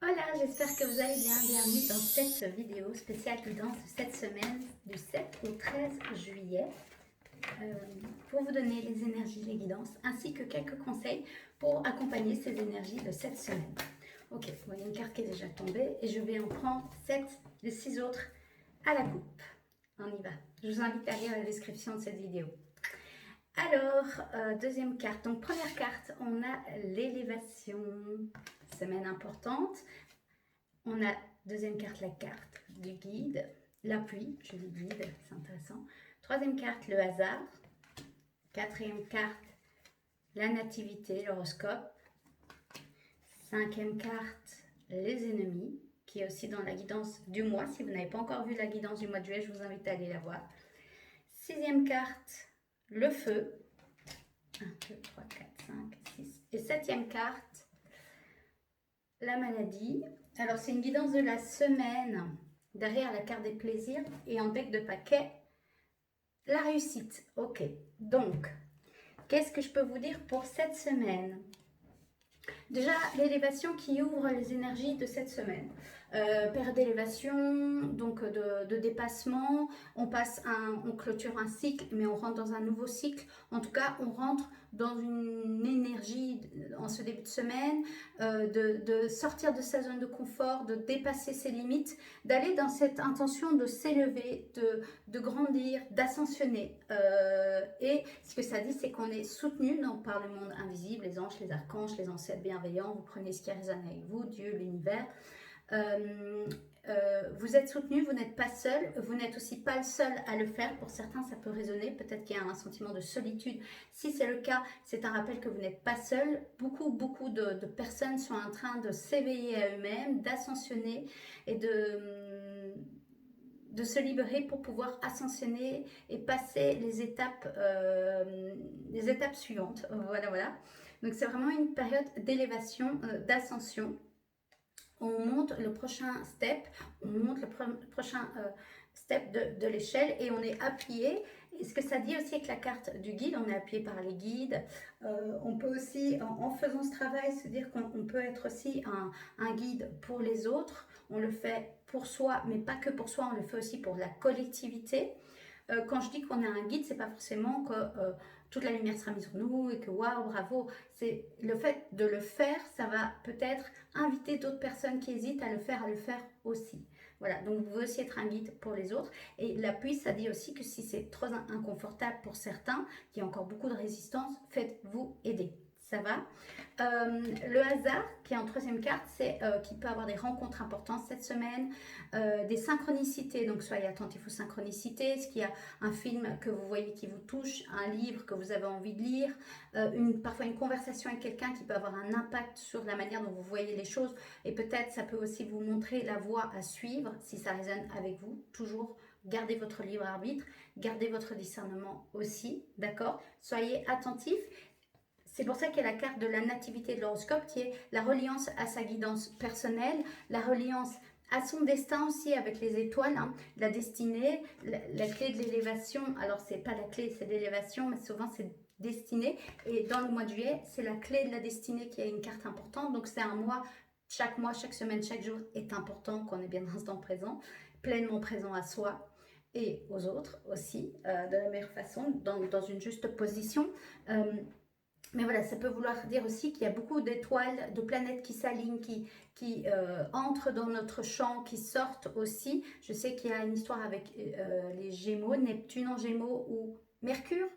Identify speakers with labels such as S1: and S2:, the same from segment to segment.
S1: Hola, j'espère que vous allez bien. Bienvenue dans cette vidéo spéciale guidance de cette semaine du 7 au 13 juillet euh, pour vous donner les énergies, les guidances ainsi que quelques conseils pour accompagner ces énergies de cette semaine. Ok, vous voyez une carte qui est déjà tombée et je vais en prendre 7 des 6 autres à la coupe. On y va. Je vous invite à lire la description de cette vidéo. Alors, deuxième carte. Donc, première carte, on a l'élévation. Semaine importante. On a, deuxième carte, la carte du guide, l'appui, je dis guide, c'est intéressant. Troisième carte, le hasard. Quatrième carte, la nativité, l'horoscope. Cinquième carte, les ennemis, qui est aussi dans la guidance du mois. Si vous n'avez pas encore vu la guidance du mois de juillet, je vous invite à aller la voir. Sixième carte, le feu. 1, 2, 3, 4, 5, 6. Et septième carte, la maladie. Alors, c'est une guidance de la semaine. Derrière la carte des plaisirs et en deck de paquet, la réussite. Ok, donc, qu'est-ce que je peux vous dire pour cette semaine? Déjà, l'élévation qui ouvre les énergies de cette semaine. Période d'élévation, donc de dépassement. On clôture un cycle, mais on rentre dans un nouveau cycle. En tout cas, on rentre dans une énergie en ce début de semaine, de sortir de sa zone de confort, de dépasser ses limites, d'aller dans cette intention de s'élever, de grandir, d'ascensionner. Et ce que ça dit, c'est qu'on est soutenu par le monde invisible, les anges, les archanges, les ancêtres bienveillants. Vous prenez ce qui résonne avec vous, Dieu, l'univers. Vous êtes soutenu, vous n'êtes pas seul, vous n'êtes aussi pas le seul à le faire. Pour certains, ça peut résonner, peut-être qu'il y a un sentiment de solitude. Si c'est le cas, c'est un rappel que vous n'êtes pas seul. Beaucoup de personnes sont en train de s'éveiller à eux-mêmes, d'ascensionner et de se libérer pour pouvoir ascensionner et passer les étapes suivantes. Voilà. Donc c'est vraiment une période d'élévation, d'ascension. On monte le prochain step, on monte le prochain step de l'échelle et on est appuyé. Et ce que ça dit aussi avec la carte du guide, on est appuyé par les guides. On peut aussi, en faisant ce travail, se dire qu'on peut être aussi un guide pour les autres. On le fait pour soi, mais pas que pour soi, on le fait aussi pour la collectivité. Quand je dis qu'on est un guide, c'est pas forcément que toute la lumière sera mise sur nous et que waouh, bravo. C'est le fait de le faire, ça va peut-être inviter d'autres personnes qui hésitent à le faire aussi. Voilà, donc vous pouvez aussi être un guide pour les autres. Et l'appui, ça dit aussi que si c'est trop inconfortable pour certains, qu'il y a encore beaucoup de résistance, faites-vous aider. Ça va. Le hasard, qui est en troisième carte, c'est qu'il peut avoir des rencontres importantes cette semaine, des synchronicités, donc soyez attentifs aux synchronicités, est-ce qu'il y a un film que vous voyez qui vous touche, un livre que vous avez envie de lire, parfois une conversation avec quelqu'un qui peut avoir un impact sur la manière dont vous voyez les choses, et peut-être ça peut aussi vous montrer la voie à suivre, si ça résonne avec vous, toujours gardez votre libre arbitre, gardez votre discernement aussi, d'accord? Soyez attentifs. C'est pour ça qu'il y a la carte de la nativité de l'horoscope qui est la reliance à sa guidance personnelle, la reliance à son destin aussi avec les étoiles, hein, la destinée, la clé de l'élévation. Alors, c'est pas la clé, c'est l'élévation, mais souvent c'est destinée. Et dans le mois de juillet, c'est la clé de la destinée qui a une carte importante. Donc, c'est un mois, chaque semaine, chaque jour est important, qu'on est bien dans l'instant présent, pleinement présent à soi et aux autres aussi, de la meilleure façon, dans une juste position. Mais voilà, ça peut vouloir dire aussi qu'il y a beaucoup d'étoiles, de planètes qui s'alignent, qui entrent dans notre champ, qui sortent aussi. Je sais qu'il y a une histoire avec les Gémeaux, Neptune en Gémeaux ou Mercure,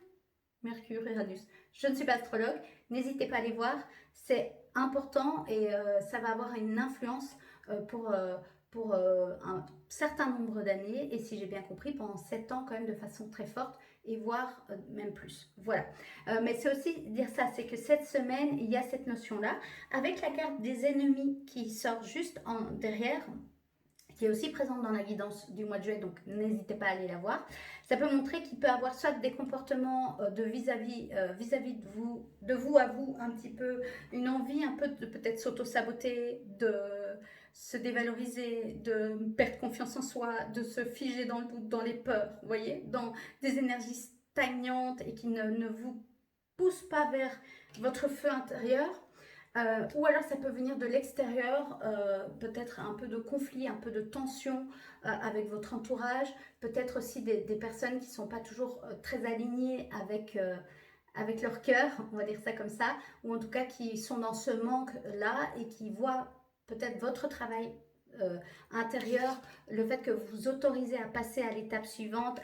S1: Uranus. Je ne suis pas astrologue, n'hésitez pas à les voir. C'est important et ça va avoir une influence pour un certain nombre d'années et si j'ai bien compris, pendant 7 ans quand même de façon très forte et voire même plus. Voilà. Mais c'est aussi dire ça, c'est que cette semaine, il y a cette notion-là, avec la carte des ennemis qui sort juste derrière, qui est aussi présente dans la guidance du mois de juillet, donc n'hésitez pas à aller la voir. Ça peut montrer qu'il peut avoir soit des comportements de vis-à-vis de vous à vous, un petit peu, une envie un peu de peut-être s'auto-saboter, de se dévaloriser, de perdre confiance en soi, de se figer dans le doute, dans les peurs, vous voyez, dans des énergies stagnantes et qui ne vous poussent pas vers votre feu intérieur. Ou alors ça peut venir de l'extérieur, peut-être un peu de conflit, un peu de tension avec votre entourage, peut-être aussi des personnes qui ne sont pas toujours très alignées avec leur cœur, on va dire ça comme ça, ou en tout cas qui sont dans ce manque-là et qui voient peut-être votre travail intérieur, le fait que vous vous autorisez à passer à l'étape suivante,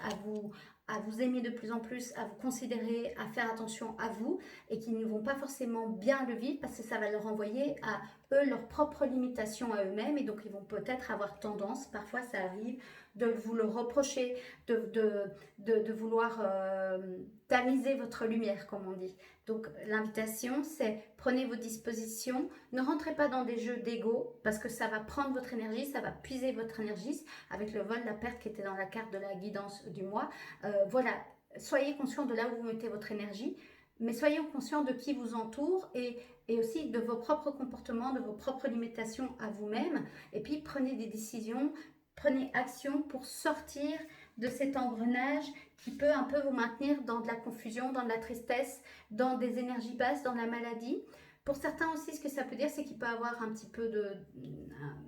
S1: à vous aimer de plus en plus, à vous considérer, à faire attention à vous, et qui ne vont pas forcément bien le vivre parce que ça va leur envoyer à eux leurs propres limitations à eux-mêmes, et donc ils vont peut-être avoir tendance, parfois ça arrive, de vous le reprocher, de vouloir tamiser votre lumière, comme on dit. Donc l'invitation, c'est prenez vos dispositions, ne rentrez pas dans des jeux d'ego parce que ça va prendre votre énergie, ça va puiser votre énergie avec le vol, la perte qui était dans la carte de la guidance du mois. Voilà, soyez conscient de là où vous mettez votre énergie, mais soyez conscient de qui vous entoure et aussi de vos propres comportements, de vos propres limitations à vous-même. Et puis prenez des décisions, prenez action pour sortir de cet engrenage qui peut un peu vous maintenir dans de la confusion, dans de la tristesse, dans des énergies basses, dans la maladie. Pour certains aussi, ce que ça peut dire, c'est qu'il peut avoir un petit peu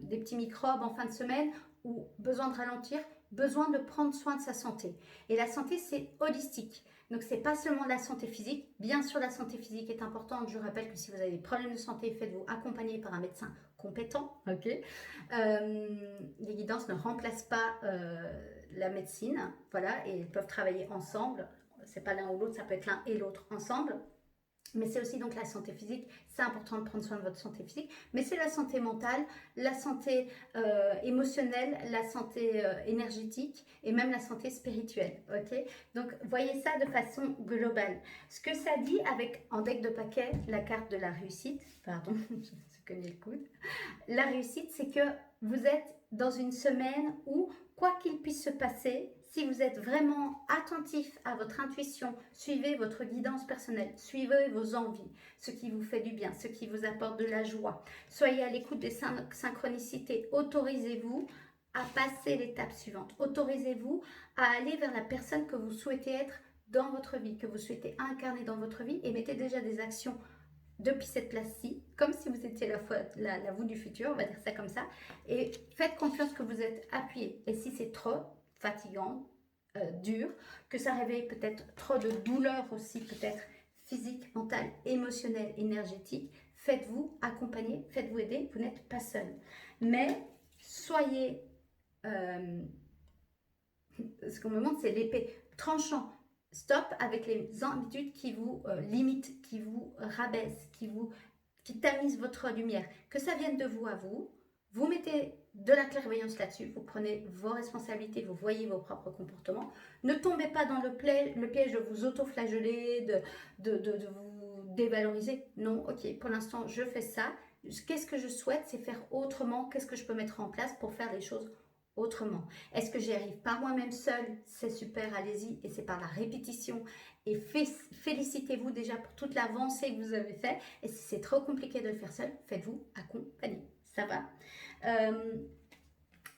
S1: des petits microbes en fin de semaine ou besoin de ralentir, besoin de prendre soin de sa santé. Et la santé, c'est holistique. Donc, c'est pas seulement la santé physique. Bien sûr, la santé physique est importante. Je rappelle que si vous avez des problèmes de santé, faites-vous accompagner par un médecin compétent. Ok. Les guidances ne remplacent pas la médecine. Voilà, et ils peuvent travailler ensemble. C'est pas l'un ou l'autre, ça peut être l'un et l'autre ensemble. Mais c'est aussi donc la santé physique, c'est important de prendre soin de votre santé physique, mais c'est la santé mentale, la santé émotionnelle, la santé énergétique et même la santé spirituelle, ok? Donc voyez ça de façon globale. Ce que ça dit avec, en deck de paquet, la carte de la réussite, pardon, je connais le coude, la réussite c'est que vous êtes dans une semaine où, quoi qu'il puisse se passer, si vous êtes vraiment attentif à votre intuition, suivez votre guidance personnelle, suivez vos envies, ce qui vous fait du bien, ce qui vous apporte de la joie. Soyez à l'écoute des synchronicités. Autorisez-vous à passer l'étape suivante. Autorisez-vous à aller vers la personne que vous souhaitez être dans votre vie, que vous souhaitez incarner dans votre vie, et mettez déjà des actions depuis cette place-ci, comme si vous étiez la vous du futur, on va dire ça comme ça, et faites confiance que vous êtes appuyé. Et si c'est trop fatigant, dur, que ça réveille peut-être trop de douleur aussi, peut-être physique, mentale, émotionnelle, énergétique, faites-vous accompagner, faites-vous aider, vous n'êtes pas seul. Mais soyez, ce qu'on me montre, c'est l'épée tranchant. Stop avec les habitudes qui vous limitent, qui vous rabaissent, qui tamisent votre lumière. Que ça vienne de vous à vous. Vous mettez de la clairvoyance là-dessus, vous prenez vos responsabilités, vous voyez vos propres comportements. Ne tombez pas dans le piège de vous auto-flageller, de vous dévaloriser. Non, ok, pour l'instant, je fais ça. Qu'est-ce que je souhaite, c'est faire autrement. Qu'est-ce que je peux mettre en place pour faire les choses autrement? Est-ce que j'y arrive par moi-même seule? C'est super, allez-y. Et c'est par la répétition. Et félicitez-vous déjà pour toute l'avancée que vous avez fait. Et si c'est trop compliqué de le faire seul, faites-vous accompagner. Ça va?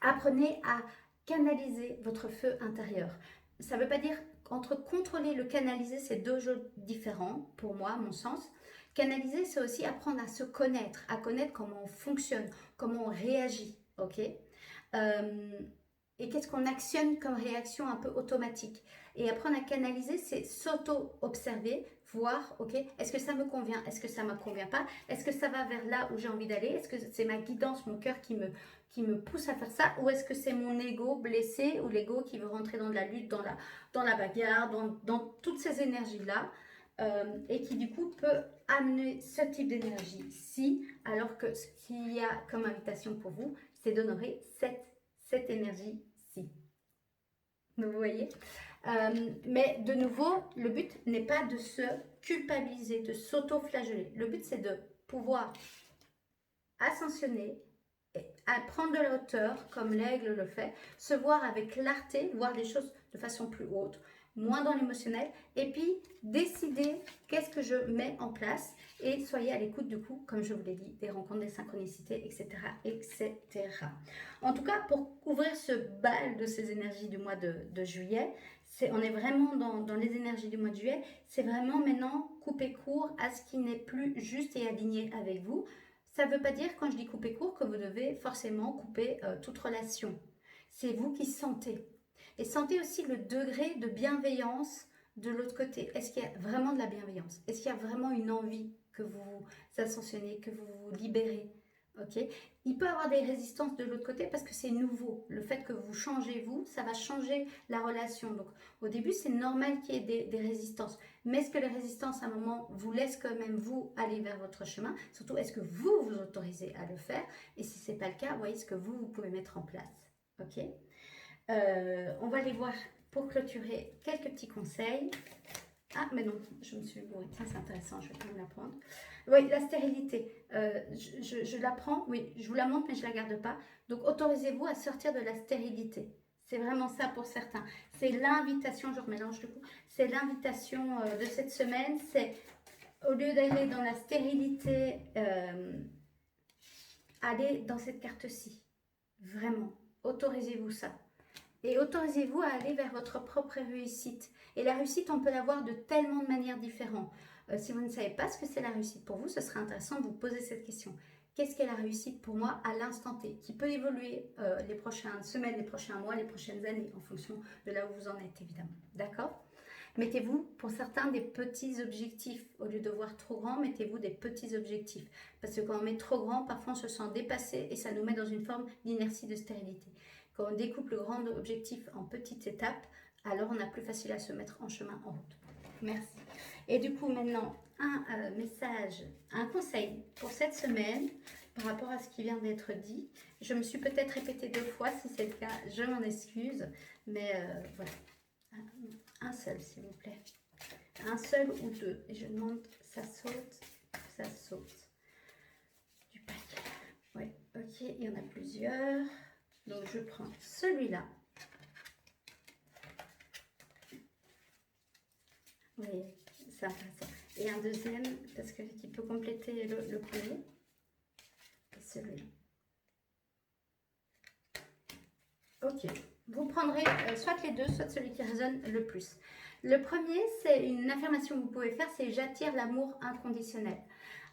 S1: Apprenez à canaliser votre feu intérieur. Ça ne veut pas dire qu'entre contrôler et le canaliser, c'est deux jeux différents pour moi, à mon sens. Canaliser, c'est aussi apprendre à se connaître, à connaître comment on fonctionne, comment on réagit, ok? Et qu'est-ce qu'on actionne comme réaction un peu automatique. Et apprendre à canaliser, c'est s'auto-observer, voir, ok, est-ce que ça me convient, est-ce que ça ne me convient pas, est-ce que ça va vers là où j'ai envie d'aller, est-ce que c'est ma guidance, mon cœur qui me pousse à faire ça, ou est-ce que c'est mon ego blessé ou l'ego qui veut rentrer dans la lutte, dans la bagarre, dans toutes ces énergies-là, et qui du coup peut amener ce type d'énergie-ci, alors que ce qu'il y a comme invitation pour vous, c'est d'honorer cette énergie-ci. Vous voyez? Mais de nouveau, le but n'est pas de se culpabiliser, de s'auto-flageller. Le but, c'est de pouvoir ascensionner, à prendre de la hauteur, comme l'aigle le fait, se voir avec clarté, voir les choses de façon plus haute, moins dans l'émotionnel, et puis décider qu'est-ce que je mets en place, et soyez à l'écoute du coup, comme je vous l'ai dit, des rencontres, des synchronicités, etc., etc. En tout cas, pour couvrir ce bal de ces énergies du mois de juillet, on est vraiment dans les énergies du mois de juillet, c'est vraiment maintenant couper court à ce qui n'est plus juste et aligné avec vous. Ça ne veut pas dire, quand je dis couper court, que vous devez forcément couper toute relation. C'est vous qui sentez. Et sentez aussi le degré de bienveillance de l'autre côté. Est-ce qu'il y a vraiment de la bienveillance? Est-ce qu'il y a vraiment une envie que vous vous ascensionnez, que vous vous libérez? Ok. Il peut y avoir des résistances de l'autre côté parce que c'est nouveau. Le fait que vous changez vous, ça va changer la relation. Donc au début, c'est normal qu'il y ait des résistances. Mais est-ce que les résistances, à un moment, vous laissent quand même vous aller vers votre chemin? Surtout, est-ce que vous vous autorisez à le faire? Et si ce n'est pas le cas, voyez ce que vous pouvez mettre en place. Ok. On va aller voir, pour clôturer, quelques petits conseils. Ah, mais non, je me suis bourrée. Ça, c'est intéressant, je vais quand même la prendre. Oui, la stérilité. Je la prends, oui, je vous la montre, mais je ne la garde pas. Donc, autorisez-vous à sortir de la stérilité. C'est vraiment ça pour certains. C'est l'invitation, je remélange le coup, c'est l'invitation de cette semaine. C'est, au lieu d'aller dans la stérilité, aller dans cette carte-ci. Vraiment, autorisez-vous ça. Et autorisez-vous à aller vers votre propre réussite. Et la réussite, on peut l'avoir de tellement de manières différentes. Si vous ne savez pas ce que c'est la réussite pour vous, ce serait intéressant de vous poser cette question. Qu'est-ce qu'est la réussite pour moi à l'instant T? Qui peut évoluer les prochaines semaines, les prochains mois, les prochaines années, en fonction de là où vous en êtes, évidemment. D'accord? Mettez-vous, pour certains, des petits objectifs. Au lieu de voir trop grand, mettez-vous des petits objectifs. Parce que quand on met trop grand, parfois on se sent dépassé et ça nous met dans une forme d'inertie, de stérilité. Quand on découpe le grand objectif en petites étapes, alors on a plus facile à se mettre en chemin, en route. Merci. Et du coup, maintenant, un message, un conseil pour cette semaine par rapport à ce qui vient d'être dit. Je me suis peut-être répétée 2 fois. Si c'est le cas, je m'en excuse. Mais voilà. Un seul, s'il vous plaît. Un seul ou 2. Et je demande, ça saute, ça saute. Du paquet. Oui, ok, il y en a plusieurs. Donc, je prends celui-là. Oui, c'est intéressant. Et un deuxième, parce que qui peut compléter le premier. Et celui-là. Ok. Vous prendrez soit les deux, soit celui qui résonne le plus. Le premier, c'est une affirmation que vous pouvez faire, c'est « j'attire l'amour inconditionnel ».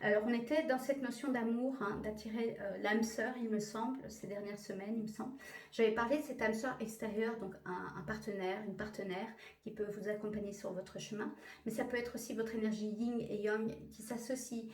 S1: Alors, on était dans cette notion d'amour, hein, d'attirer l'âme sœur, il me semble, ces dernières semaines, il me semble. J'avais parlé de cette âme sœur extérieure, donc un partenaire, une partenaire qui peut vous accompagner sur votre chemin. Mais ça peut être aussi votre énergie yin et yang qui s'associent,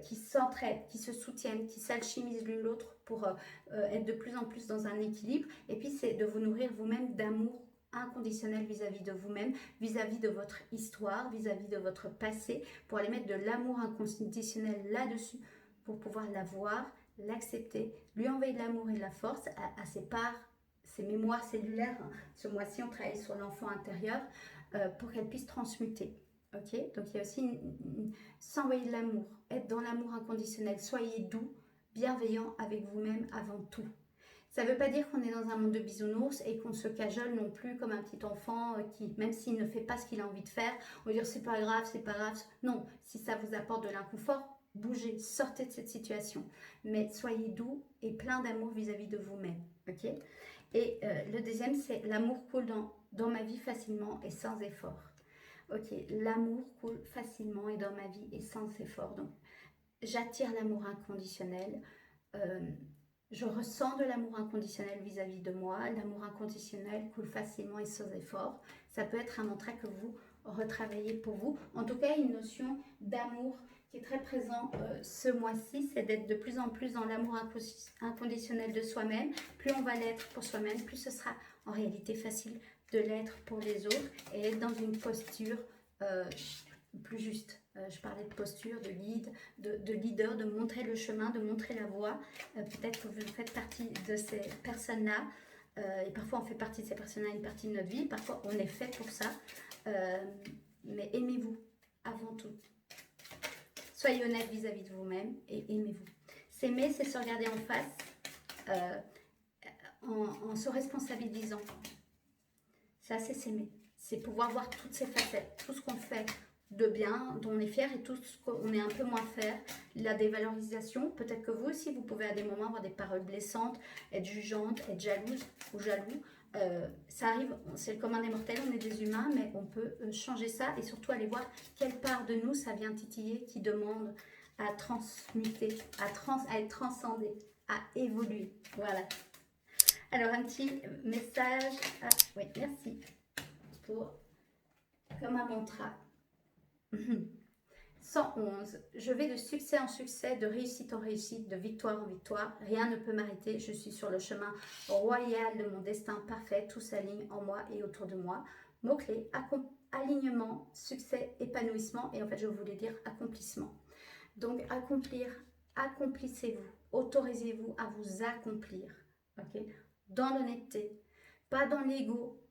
S1: qui s'entraident, qui se soutiennent, qui s'alchimisent l'une l'autre pour être de plus en plus dans un équilibre. Et puis, c'est de vous nourrir vous-même d'amour inconditionnel vis-à-vis de vous-même, vis-à-vis de votre histoire, vis-à-vis de votre passé, pour aller mettre de l'amour inconditionnel là-dessus, pour pouvoir la voir, l'accepter, lui envoyer de l'amour et de la force à ses parts, ses mémoires cellulaires. Ce mois-ci, on travaille sur l'enfant intérieur pour qu'elle puisse transmuter. Ok, donc il y a aussi s'envoyer de l'amour, être dans l'amour inconditionnel, soyez doux, bienveillant avec vous-même avant tout. Ça ne veut pas dire qu'on est dans un monde de bisounours et qu'on se cajole non plus comme un petit enfant qui, même s'il ne fait pas ce qu'il a envie de faire, on va dire c'est pas grave, c'est pas grave. Non, si ça vous apporte de l'inconfort, bougez, sortez de cette situation. Mais soyez doux et plein d'amour vis-à-vis de vous-même. Ok. Et le deuxième, c'est l'amour coule dans ma vie facilement et sans effort. Ok, l'amour coule facilement et dans ma vie et sans effort. Donc, j'attire l'amour inconditionnel. Je ressens de l'amour inconditionnel vis-à-vis de moi. L'amour inconditionnel coule facilement et sans effort. Ça peut être un mantra que vous retravaillez pour vous. En tout cas, une notion d'amour qui est très présent ce mois-ci, c'est d'être de plus en plus dans l'amour inconditionnel de soi-même. Plus on va l'être pour soi-même, plus ce sera en réalité facile de l'être pour les autres et être dans une posture plus juste. Je parlais de posture, de lead, de leader, de montrer le chemin, de montrer la voie. Peut-être que vous faites partie de ces personnes-là. Et parfois, on fait partie de ces personnes-là une partie de notre vie. Parfois, on est fait pour ça. Mais aimez-vous avant tout. Soyez honnête vis-à-vis de vous-même et aimez-vous. S'aimer, c'est se regarder en face en se responsabilisant. Ça, c'est s'aimer. C'est pouvoir voir toutes ces facettes, tout ce qu'on fait de bien, dont on est fier et tout ce qu'on est un peu moins fier, la dévalorisation. Peut-être que vous aussi, vous pouvez à des moments avoir des paroles blessantes, être jugeante, être jalouse ou jaloux. Ça arrive, c'est le commun des mortels, on est des humains, mais on peut changer ça et surtout aller voir quelle part de nous ça vient titiller qui demande à transmuter, à être transcendé, à évoluer. Voilà. Alors, un petit message. Ah, oui, merci pour comme un mantra. 111. Je vais de succès en succès, de réussite en réussite, de victoire en victoire. Rien ne peut m'arrêter. Je suis sur le chemin royal de mon destin parfait. Tout s'aligne en moi et autour de moi. Mots-clés, alignement, succès, épanouissement. Et en fait, je voulais dire accomplissement. Donc, accomplir, accomplissez-vous. Autorisez-vous à vous accomplir. Ok, dans l'honnêteté, pas dans l'ego.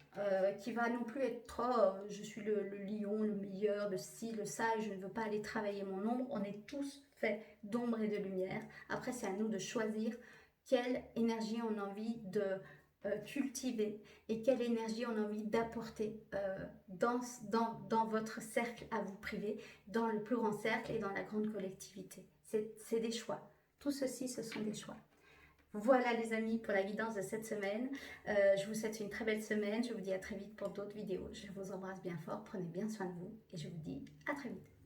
S1: Qui va non plus être trop je suis le lion, le meilleur, le ci, le ça, et je ne veux pas aller travailler mon ombre. On est tous faits d'ombre et de lumière. Après, c'est à nous de choisir quelle énergie on a envie de cultiver et quelle énergie on a envie d'apporter dans votre cercle à vous privé, dans le plus grand cercle et dans la grande collectivité. C'est des choix. Tout ceci, ce sont des choix. Voilà les amis pour la guidance de cette semaine. Je vous souhaite une très belle semaine. Je vous dis à très vite pour d'autres vidéos. Je vous embrasse bien fort. Prenez bien soin de vous et je vous dis à très vite.